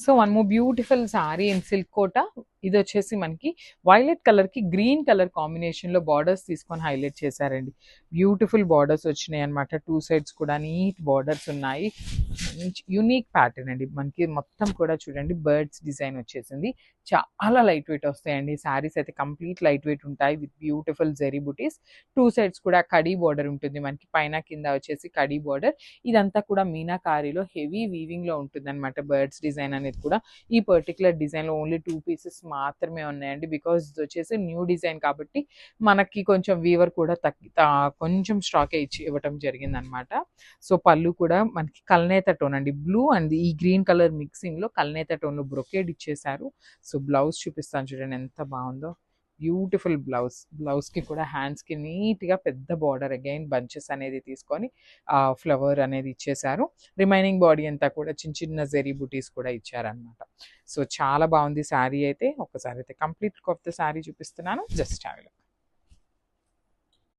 So one more beautiful sari in silk Kota. ఇది వచ్చేసి మనకి వైలెట్ కలర్ కి గ్రీన్ కలర్ కాంబినేషన్ లో బార్డర్స్ తీసుకొని హైలైట్ చేశారండి. బ్యూటిఫుల్ బార్డర్స్ వచ్చినాయి అనమాట. టూ సైడ్స్ కూడా నీట్ బార్డర్స్ ఉన్నాయి. యూనిక్ ప్యాటర్న్ అండి. మనకి మొత్తం కూడా చూడండి బర్డ్స్ డిజైన్ వచ్చేసింది. చాలా లైట్ వెయిట్ వస్తాయండి శారీస్ అయితే. కంప్లీట్ లైట్ వెయిట్ ఉంటాయి with beautiful zari buttis. Two sides కూడా కడీ బార్డర్ ఉంటుంది మనకి. పైన కింద వచ్చేసి కడీ బార్డర్. ఇదంతా కూడా మీనాకారీలో హెవీ వీవింగ్ లో ఉంటుంది అనమాట బర్డ్స్ డిజైన్ అనేది కూడా. ఈ పర్టికులర్ డిజైన్ లో ఓన్లీ 2 పీసెస్ మాత్రమే ఉన్నాయండి. బికాస్ ఇది వచ్చేసి న్యూ డిజైన్ కాబట్టి మనకి కొంచెం వీవర్ కూడా కొంచెం స్టాకే ఇవ్వటం జరిగింది అనమాట. సో పళ్ళు కూడా మనకి కల్నేత టోన్ అండి. బ్లూ అండ్ ఈ గ్రీన్ కలర్ మిక్సింగ్ లో కల్నేత టోన్ లో బ్రొకేడ్ ఇచ్చేసారు. సో బ్లౌజ్ చూపిస్తాను చూడండి ఎంత బాగుందో. Beautiful blouse. బ్లౌజ్ కి కూడా హ్యాండ్స్ కి నీట్ గా పెద్ద బార్డర్ అగైన్ బంచెస్ అనేది తీసుకొని ఫ్లవర్ అనేది ఇచ్చేసారు. రిమైనింగ్ బాడీ అంతా కూడా చిన్న చిన్న జెరీ బుటీస్ కూడా ఇచ్చారనమాట. సో చాలా బాగుంది శారీ అయితే. ఒకసారి అయితే కంప్లీట్ ఆఫ్ ద శారీ చూపిస్తున్నాను. Just have a look.